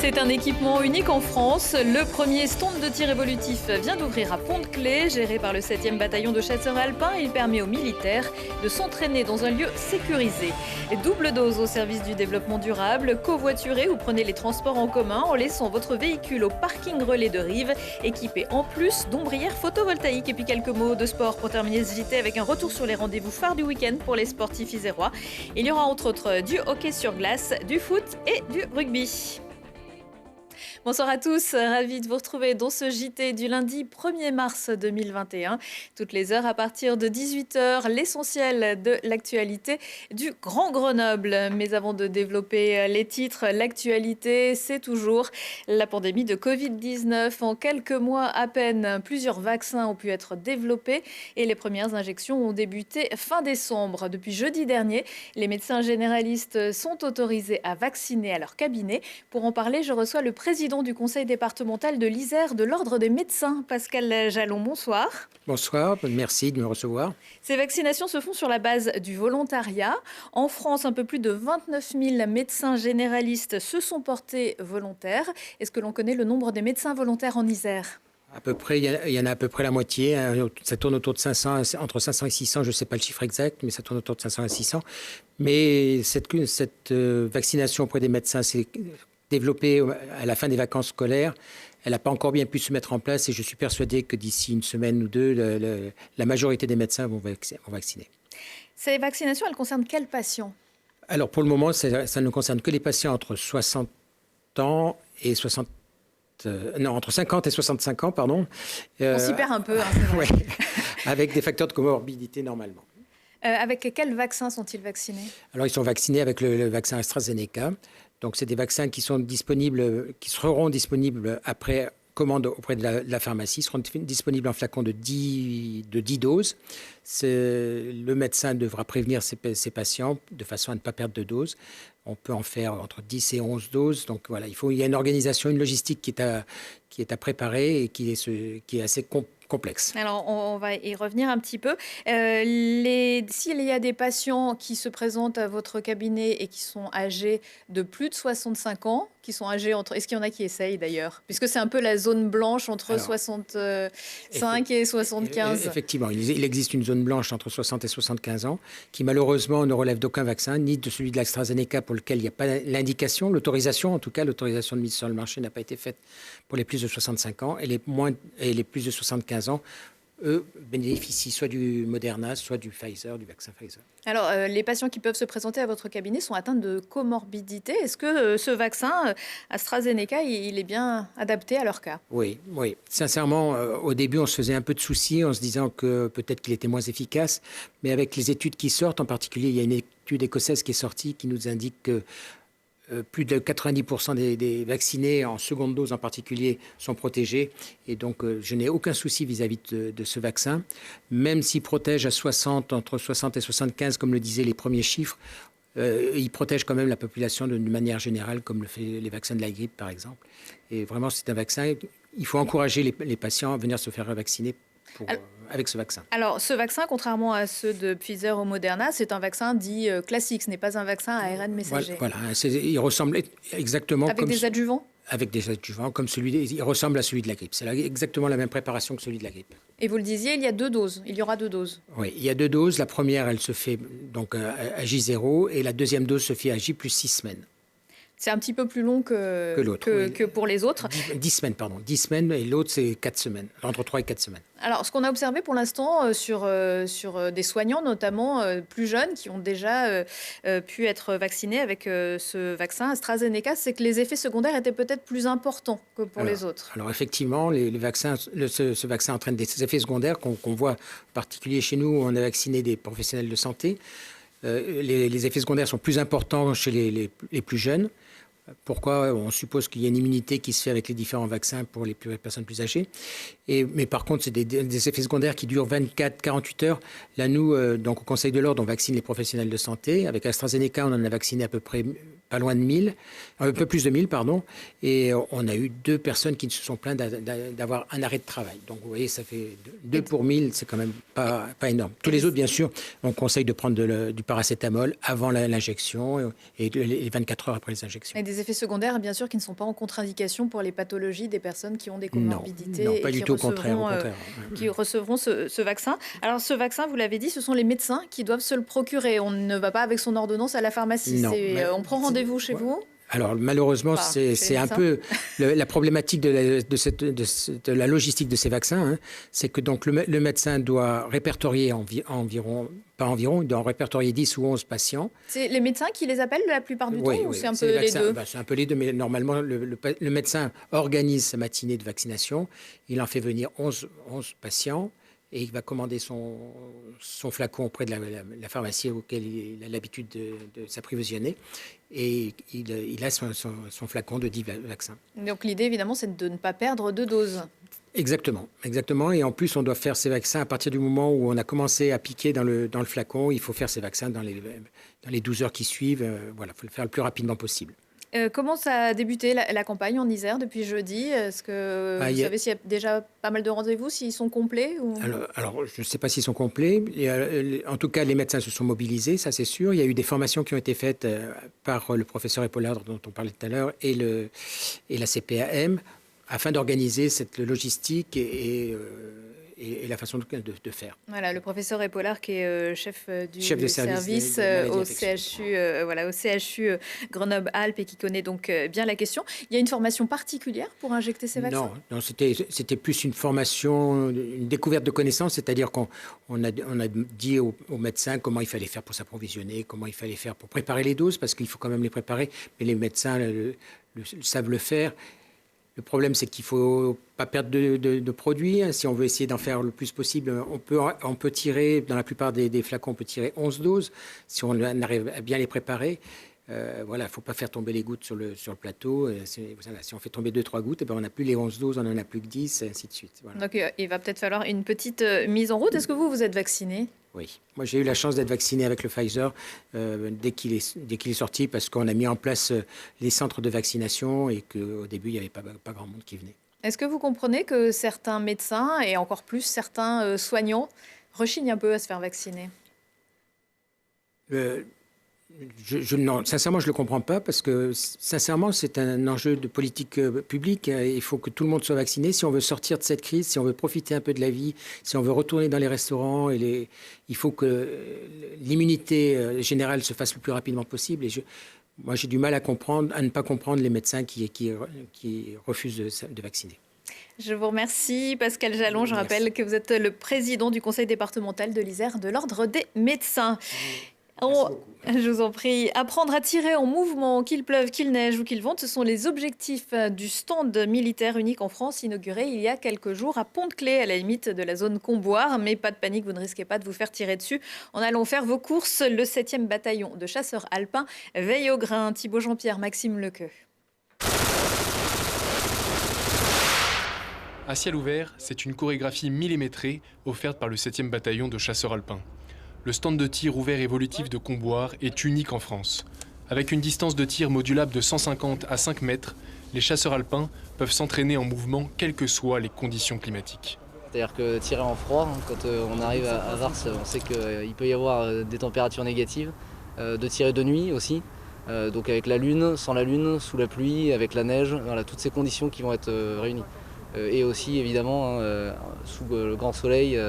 C'est un équipement unique en France. Le premier stand de tir évolutif vient d'ouvrir à Pont-de-Claix, géré par le 7e bataillon de chasseurs alpins. Il permet aux militaires de s'entraîner dans un lieu sécurisé. Double dose au service du développement durable. Covoiturez ou prenez les transports en commun en laissant votre véhicule au parking relais de Rive, équipé en plus d'ombrières photovoltaïques. Et puis quelques mots de sport pour terminer ce JT avec un retour sur les rendez-vous phares du week-end pour les sportifs isérois. Il y aura entre autres du hockey sur glace, du foot et du rugby. Bonsoir à tous, ravi de vous retrouver dans ce JT du lundi 1er mars 2021. Toutes les heures à partir de 18h, l'essentiel de l'actualité du Grand Grenoble. Mais avant de développer les titres, l'actualité, c'est toujours la pandémie de Covid-19. En quelques mois à peine, plusieurs vaccins ont pu être développés et les premières injections ont débuté fin décembre. Depuis jeudi dernier, les médecins généralistes sont autorisés à vacciner à leur cabinet. Pour en parler, je reçois le président du conseil départemental de l'Isère de l'Ordre des médecins, Pascal Jalon. Bonsoir. Bonsoir, merci de me recevoir. Ces vaccinations se font sur la base du volontariat. En France, un peu plus de 29 000 médecins généralistes se sont portés volontaires. Est-ce que l'on connaît le nombre des médecins volontaires en Isère ? À peu près, il y en a à peu près la moitié. Ça tourne autour de 500, entre 500 et 600, je ne sais pas le chiffre exact, mais ça tourne autour de 500 et 600. Mais cette vaccination auprès des médecins s'est développée à la fin des vacances scolaires. Elle n'a pas encore bien pu se mettre en place et je suis persuadé que d'ici une semaine ou deux, la majorité des médecins vont vacciner. Ces vaccinations, elles concernent quels patients ? Alors pour le moment, ça ne concerne que les patients entre 60 ans et entre 50 et 65 ans, pardon. On s'y perd un peu, hein, c'est vrai. Ouais, avec des facteurs de comorbidité normalement. Avec quels vaccins sont-ils vaccinés ? Alors ils sont vaccinés avec le vaccin AstraZeneca. Donc c'est des vaccins qui seront disponibles après commande auprès de la pharmacie, seront disponibles en flacon de 10 doses. Le médecin devra prévenir ses patients de façon à ne pas perdre de doses. On peut en faire entre 10 et 11 doses. Donc voilà, il y a une organisation, une logistique qui est à préparer et qui est assez complexe. Alors, on va y revenir un petit peu. S'il y a des patients qui se présentent à votre cabinet et qui sont âgés de plus de 65 ans, est-ce qu'il y en a qui essayent d'ailleurs ? Puisque c'est un peu la zone blanche entre 65 et 75. Effectivement, il existe une zone blanche entre 60 et 75 ans qui malheureusement ne relève d'aucun vaccin, ni de celui de l'AstraZeneca pour lequel il n'y a pas l'indication, l'autorisation de mise sur le marché n'a pas été faite pour les plus de 65 ans et les plus de 75 ans, eux, bénéficient soit du Moderna, soit du Pfizer, du vaccin Pfizer. Alors, les patients qui peuvent se présenter à votre cabinet sont atteints de comorbidité. Est-ce que ce vaccin AstraZeneca, il est bien adapté à leur cas ? Oui. Sincèrement, au début, on se faisait un peu de soucis en se disant que peut-être qu'il était moins efficace. Mais avec les études qui sortent, en particulier, il y a une étude écossaise qui est sortie qui nous indique que plus de 90% des vaccinés, en seconde dose en particulier, sont protégés. Et donc, je n'ai aucun souci vis-à-vis de ce vaccin. Même s'il protège entre 60 et 75, comme le disaient les premiers chiffres, il protège quand même la population d'une manière générale, comme le fait les vaccins de la grippe, par exemple. Et vraiment, c'est un vaccin. Il faut encourager les patients à venir se faire vacciner avec ce vaccin. Alors, ce vaccin, contrairement à ceux de Pfizer ou Moderna, c'est un vaccin dit classique. Ce n'est pas un vaccin à ARN messager. Voilà, il ressemble exactement avec des adjuvants ? Avec des adjuvants, il ressemble à celui de la grippe. C'est exactement la même préparation que celui de la grippe. Et vous le disiez, il y aura 2 doses. Oui, il y a 2 doses. La première, elle se fait donc à J0 et la deuxième dose se fait à J plus 6 semaines. C'est un petit peu plus long que pour les autres. 10 semaines, pardon. 10 semaines et l'autre, c'est 4 semaines, entre 3 et 4 semaines. Alors, ce qu'on a observé pour l'instant sur des soignants, notamment plus jeunes, qui ont déjà pu être vaccinés avec ce vaccin AstraZeneca, c'est que les effets secondaires étaient peut-être plus importants que pour les autres. Alors, effectivement, ce vaccin entraîne des effets secondaires qu'on voit en particulier chez nous, où on a vacciné des professionnels de santé. Les effets secondaires sont plus importants chez les plus jeunes. Pourquoi ? On suppose qu'il y a une immunité qui se fait avec les différents vaccins pour les personnes plus âgées. Mais par contre, c'est des effets secondaires qui durent 24-48 heures. Là, nous, donc au Conseil de l'Ordre, on vaccine les professionnels de santé. Avec AstraZeneca, on en a vacciné à peu près pas loin de 1000, un peu plus de 1000, pardon. Et on a eu 2 personnes qui se sont plaintes d'avoir un arrêt de travail. Donc, vous voyez, ça fait 2 pour 1000, c'est quand même pas énorme. Tous les autres, bien sûr, on conseille de prendre du paracétamol avant l'injection et les 24 heures après les injections. Et des des effets secondaires, bien sûr, qui ne sont pas en contre-indication pour les pathologies des personnes qui ont des comorbidités non, pas et du qui tout, au contraire. qui recevront ce vaccin. Alors, ce vaccin, vous l'avez dit, ce sont les médecins qui doivent se le procurer. On ne va pas avec son ordonnance à la pharmacie. Non, On prend rendez-vous chez vous? Alors malheureusement, c'est un peu la problématique de la logistique de ces vaccins. Hein. C'est que donc le médecin doit répertorier il doit en répertorier 10 ou 11 patients. C'est les médecins qui les appellent la plupart du temps ou c'est un peu les vaccins, deux? C'est un peu les deux, mais normalement, le médecin organise sa matinée de vaccination. Il en fait venir 11 patients. Et il va commander son flacon auprès de la pharmacie auquel il a l'habitude de s'approvisionner. Et il a son flacon de 10 vaccins. Donc l'idée, évidemment, c'est de ne pas perdre de doses. Exactement. Et en plus, on doit faire ces vaccins à partir du moment où on a commencé à piquer dans le flacon. Il faut faire ces vaccins dans les 12 heures qui suivent. Voilà, il faut le faire le plus rapidement possible. Comment ça a débuté la campagne en Isère depuis jeudi? Est-ce que vous savez s'il y a déjà pas mal de rendez-vous, s'ils sont complets ou... Alors, je ne sais pas s'ils sont complets. En tout cas, les médecins se sont mobilisés, ça c'est sûr. Il y a eu des formations qui ont été faites par le professeur Epaulard dont on parlait tout à l'heure et la CPAM afin d'organiser cette logistique et la façon de faire. Voilà, le professeur Epaulard qui est chef de service au CHU, au CHU Grenoble-Alpes et qui connaît donc bien la question. Il y a une formation particulière pour injecter ces vaccins? Non, c'était plus une formation, une découverte de connaissances, c'est-à-dire qu'on a dit aux médecins comment il fallait faire pour s'approvisionner, comment il fallait faire pour préparer les doses, parce qu'il faut quand même les préparer, mais les médecins savent le faire. Le problème, c'est qu'il ne faut pas perdre de produits. Si on veut essayer d'en faire le plus possible, on peut tirer, dans la plupart des flacons, on peut tirer 11 doses, si on arrive à bien les préparer. Il ne faut pas faire tomber les gouttes sur le plateau. Si on fait tomber 2-3 gouttes, on n'a plus les 11 doses, on n'en a plus que 10, et ainsi de suite. Voilà. Donc, il va peut-être falloir une petite mise en route. Est-ce que vous êtes vacciné? Oui. Moi, j'ai eu la chance d'être vacciné avec le Pfizer dès qu'il est sorti, parce qu'on a mis en place les centres de vaccination et qu'au début, il n'y avait pas grand monde qui venait. Est-ce que vous comprenez que certains médecins, et encore plus certains soignants, rechignent un peu à se faire vacciner? Non, sincèrement, je ne le comprends pas parce que, sincèrement, c'est un enjeu de politique publique. Il faut que tout le monde soit vacciné. Si on veut sortir de cette crise, si on veut profiter un peu de la vie, si on veut retourner dans les restaurants, il faut que l'immunité générale se fasse le plus rapidement possible. Et moi, j'ai du mal à ne pas comprendre les médecins qui refusent de vacciner. Je vous remercie, Pascal Jalon. Je rappelle que vous êtes le président du conseil départemental de l'Isère de l'Ordre des médecins. Je vous en prie. Apprendre à tirer en mouvement, qu'il pleuve, qu'il neige ou qu'il vente, ce sont les objectifs du stand militaire unique en France inauguré il y a quelques jours à Pont-de-Claix, à la limite de la zone Comboire. Mais pas de panique, vous ne risquez pas de vous faire tirer dessus en allant faire vos courses. Le 7e bataillon de chasseurs alpins veille au grain. Thibaut Jean-Pierre, Maxime Lequeux. À ciel ouvert, c'est une chorégraphie millimétrée offerte par le 7e bataillon de chasseurs alpins. Le stand de tir ouvert évolutif de Comboire est unique en France. Avec une distance de tir modulable de 150 à 5 mètres, les chasseurs alpins peuvent s'entraîner en mouvement quelles que soient les conditions climatiques. C'est-à-dire que tirer en froid, quand on arrive à Vars, on sait qu'il peut y avoir des températures négatives. De tirer de nuit aussi, donc avec la lune, sans la lune, sous la pluie, avec la neige, voilà, toutes ces conditions qui vont être réunies. Et aussi évidemment sous le grand soleil,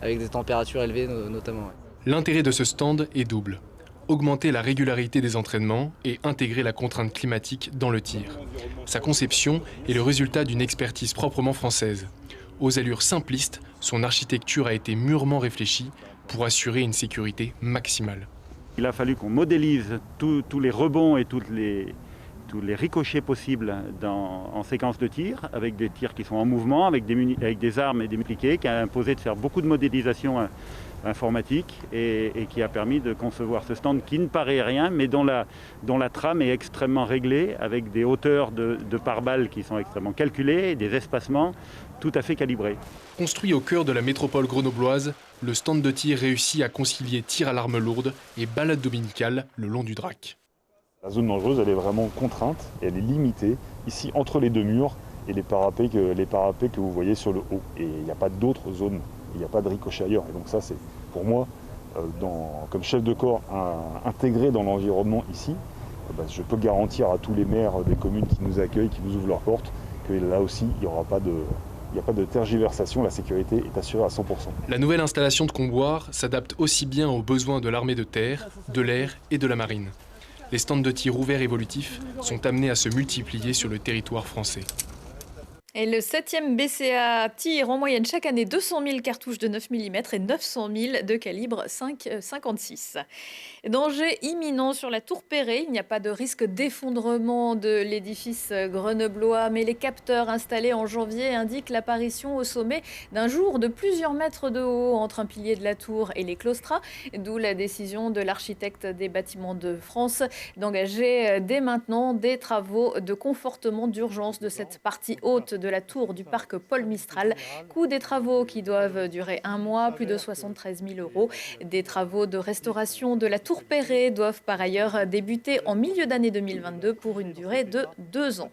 avec des températures élevées notamment. Ouais. L'intérêt de ce stand est double. Augmenter la régularité des entraînements et intégrer la contrainte climatique dans le tir. Sa conception est le résultat d'une expertise proprement française. Aux allures simplistes, son architecture a été mûrement réfléchie pour assurer une sécurité maximale. Il a fallu qu'on modélise tous les rebonds et tous les ricochets possibles en séquence de tir, avec des tirs qui sont en mouvement, avec des armes et des multipliés, qui a imposé de faire beaucoup de modélisation informatique et qui a permis de concevoir ce stand qui ne paraît rien, mais dont la trame est extrêmement réglée, avec des hauteurs de pare-balles qui sont extrêmement calculées, des espacements tout à fait calibrés. Construit au cœur de la métropole grenobloise, le stand de tir réussit à concilier tir à l'arme lourde et balade dominicale le long du Drac. La zone dangereuse, elle est vraiment contrainte et elle est limitée ici entre les deux murs et les parapets que vous voyez sur le haut. Et il n'y a pas d'autres zones, il n'y a pas de ricochet ailleurs. Et donc ça, c'est pour moi, comme chef de corps intégré dans l'environnement ici, je peux garantir à tous les maires des communes qui nous accueillent, qui nous ouvrent leurs portes, que là aussi, il n'y aura pas de tergiversation, la sécurité est assurée à 100%. La nouvelle installation de Comboire s'adapte aussi bien aux besoins de l'armée de terre, de l'air et de la marine. Les stands de tir ouverts évolutifs sont amenés à se multiplier sur le territoire français. Et le 7e BCA tire en moyenne chaque année 200 000 cartouches de 9 mm et 900 000 de calibre 5,56. Danger imminent sur la tour Perret. Il n'y a pas de risque d'effondrement de l'édifice grenoblois, mais les capteurs installés en janvier indiquent l'apparition au sommet d'un jour de plusieurs mètres de haut entre un pilier de la tour et les claustras, d'où la décision de l'architecte des bâtiments de France d'engager dès maintenant des travaux de confortement d'urgence de cette partie haute de la tour du parc Paul Mistral. Coût des travaux qui doivent durer 1 mois, plus de 73 000 €. Des travaux de restauration de la tour Perret doivent par ailleurs débuter en milieu d'année 2022 pour une durée de 2 ans.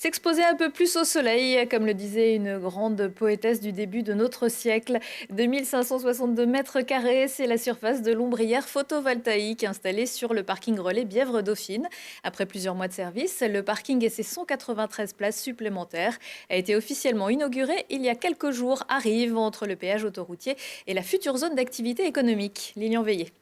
S'exposer un peu plus au soleil, comme le disait une grande poétesse du début de notre siècle. 2562 mètres carrés, c'est la surface de l'ombrière photovoltaïque installée sur le parking relais Bièvre-Dauphine. Après plusieurs mois de service, le parking et ses 193 places supplémentaires a été officiellement inauguré il y a quelques jours à Rives, entre le péage autoroutier et la future zone d'activité économique. Lilian Veillé.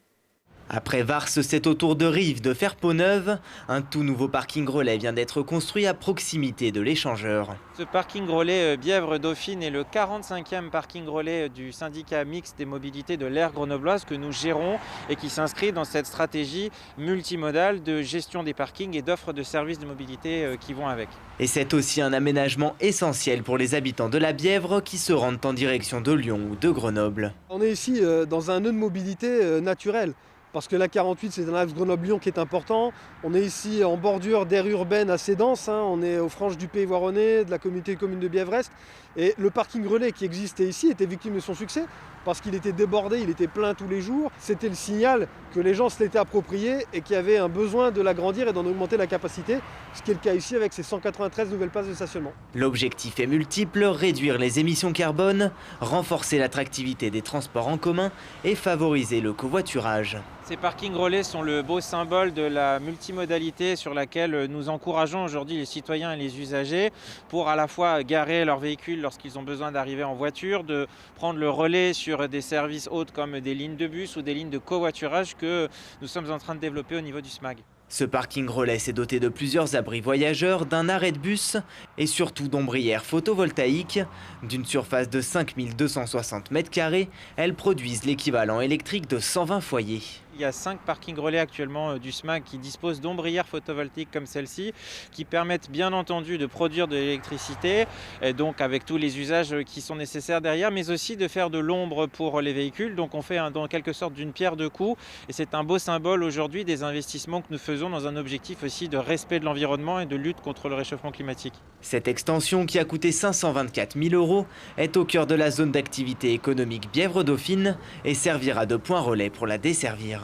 Après Vars, c'est au tour de Rives de faire peau neuve. Un tout nouveau parking relais vient d'être construit à proximité de l'échangeur. Ce parking relais Bièvre-Dauphine est le 45e parking relais du syndicat mixte des mobilités de l'aire grenobloise que nous gérons et qui s'inscrit dans cette stratégie multimodale de gestion des parkings et d'offres de services de mobilité qui vont avec. Et c'est aussi un aménagement essentiel pour les habitants de la Bièvre qui se rendent en direction de Lyon ou de Grenoble. On est ici dans un nœud de mobilité naturel. Parce que la 48, c'est un axe Grenoble-Lyon qui est important. On est ici en bordure d'aire urbaine assez dense. On est aux franges du Pays Voironnais, de la communauté de communes de Bièvre-Est. Et le parking relais qui existait ici était victime de son succès parce qu'il était débordé, il était plein tous les jours. C'était le signal que les gens se l'étaient approprié et qu'il y avait un besoin de l'agrandir et d'en augmenter la capacité, ce qui est le cas ici avec ces 193 nouvelles places de stationnement. L'objectif est multiple, réduire les émissions carbone, renforcer l'attractivité des transports en commun et favoriser le covoiturage. Ces parkings relais sont le beau symbole de la multimodalité sur laquelle nous encourageons aujourd'hui les citoyens et les usagers pour à la fois garer leurs véhicules lorsqu'ils ont besoin d'arriver en voiture, de prendre le relais sur des services autres comme des lignes de bus ou des lignes de covoiturage que nous sommes en train de développer au niveau du SMAG. Ce parking relais s'est doté de plusieurs abris voyageurs, d'un arrêt de bus et surtout d'ombrières photovoltaïques. D'une surface de 5260 m², elles produisent l'équivalent électrique de 120 foyers. Il y a 5 parkings relais actuellement du SMAG qui disposent d'ombrières photovoltaïques comme celle-ci, qui permettent bien entendu de produire de l'électricité, et donc avec tous les usages qui sont nécessaires derrière, mais aussi de faire de l'ombre pour les véhicules. Donc on fait dans quelque sorte d'une pierre deux coups, et c'est un beau symbole aujourd'hui des investissements que nous faisons dans un objectif aussi de respect de l'environnement et de lutte contre le réchauffement climatique. Cette extension, qui a coûté 524 000 € est au cœur de la zone d'activité économique Bièvre-Dauphine et servira de point relais pour la desservir.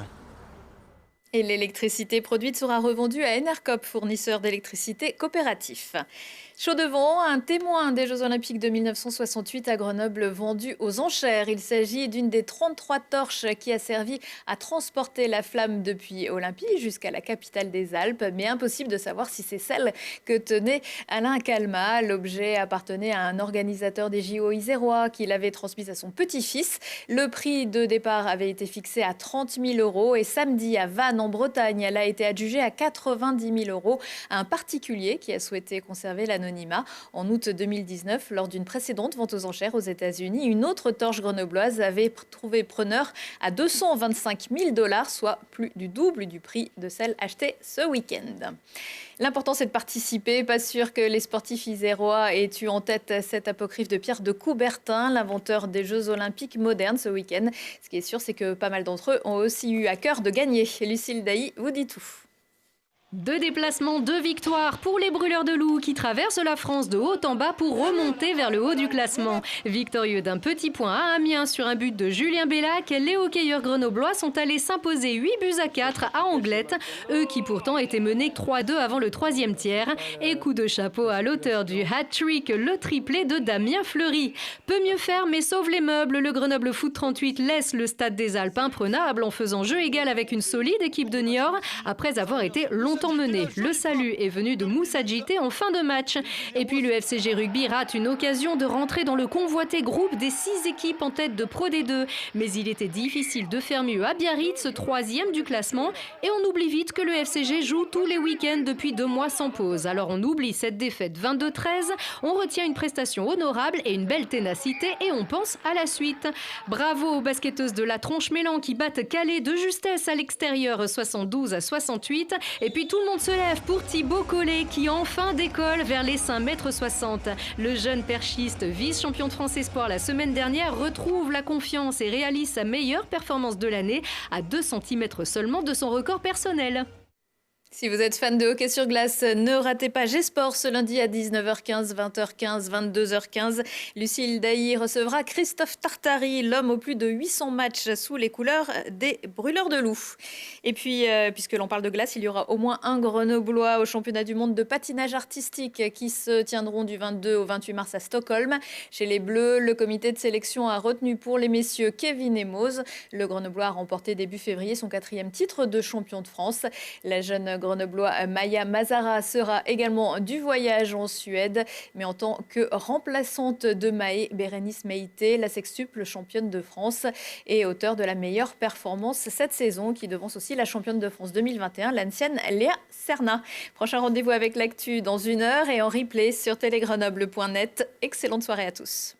Et l'électricité produite sera revendue à Enercop, fournisseur d'électricité coopératif. Chaudevant, un témoin des Jeux Olympiques de 1968 à Grenoble vendu aux enchères. Il s'agit d'une des 33 torches qui a servi à transporter la flamme depuis Olympie jusqu'à la capitale des Alpes. Mais impossible de savoir si c'est celle que tenait Alain Calmat. L'objet appartenait à un organisateur des JO isérois qui l'avait transmise à son petit-fils. Le prix de départ avait été fixé à 30 000 € et samedi à Vannes en Bretagne, elle a été adjugée à 90 000 € à un particulier qui a souhaité conserver l'anonymat. En août 2019, lors d'une précédente vente aux enchères aux États-Unis, une autre torche grenobloise avait trouvé preneur à 225 000 $, soit plus du double du prix de celle achetée ce week-end. L'important, c'est de participer. Pas sûr que les sportifs isérois aient eu en tête cet apocryphe de Pierre de Coubertin, l'inventeur des Jeux Olympiques modernes ce week-end. Ce qui est sûr, c'est que pas mal d'entre eux ont aussi eu à cœur de gagner. Lucille Dailly vous dit tout. 2 déplacements, 2 victoires pour les brûleurs de loups qui traversent la France de haut en bas pour remonter vers le haut du classement. Victorieux d'un petit point à Amiens sur un but de Julien Bellac, les hockeyeurs grenoblois sont allés s'imposer 8-4 à Anglette, eux qui pourtant étaient menés 3-2 avant le 3e tiers. Et coup de chapeau à l'auteur du hat-trick, le triplé de Damien Fleury. Peut mieux faire mais sauve les meubles, le Grenoble Foot 38 laisse le stade des Alpes imprenable en faisant jeu égal avec une solide équipe de Niort après avoir été longtemps mené. Le salut est venu de Moussa Djité en fin de match. Et puis le FCG Rugby rate une occasion de rentrer dans le convoité groupe des 6 équipes en tête de Pro D2. Mais il était difficile de faire mieux à Biarritz, 3e du classement. Et on oublie vite que le FCG joue tous les week-ends depuis 2 mois sans pause. Alors on oublie cette défaite 22-13, on retient une prestation honorable et une belle ténacité et on pense à la suite. Bravo aux basketteuses de la Tronche-Mélan qui battent Calais de justesse à l'extérieur 72-68. Et puis tout le monde se lève pour Thibaut Collet qui enfin décolle vers les 5,60 m. Le jeune perchiste, vice-champion de France Espoir la semaine dernière, retrouve la confiance et réalise sa meilleure performance de l'année à 2 cm seulement de son record personnel. Si vous êtes fan de hockey sur glace, ne ratez pas G-Sport ce lundi à 19h15, 20h15, 22h15. Lucille Dailly recevra Christophe Tartari, l'homme aux plus de 800 matchs sous les couleurs des brûleurs de loups. Et puis, puisque l'on parle de glace, il y aura au moins un Grenoblois au championnat du monde de patinage artistique qui se tiendront du 22 au 28 mars à Stockholm. Chez les Bleus, le comité de sélection a retenu pour les messieurs Kevin Emoz. Le Grenoblois a remporté début février son 4e titre de champion de France. La jeune Grenoblois Maya Mazara sera également du voyage en Suède, mais en tant que remplaçante de Maë Bérénice Meïté, la sextuple championne de France et auteure de la meilleure performance cette saison, qui devance aussi la championne de France 2021, l'ancienne Léa Serna. Prochain rendez-vous avec l'actu dans 1 heure et en replay sur télégrenoble.net. Excellente soirée à tous.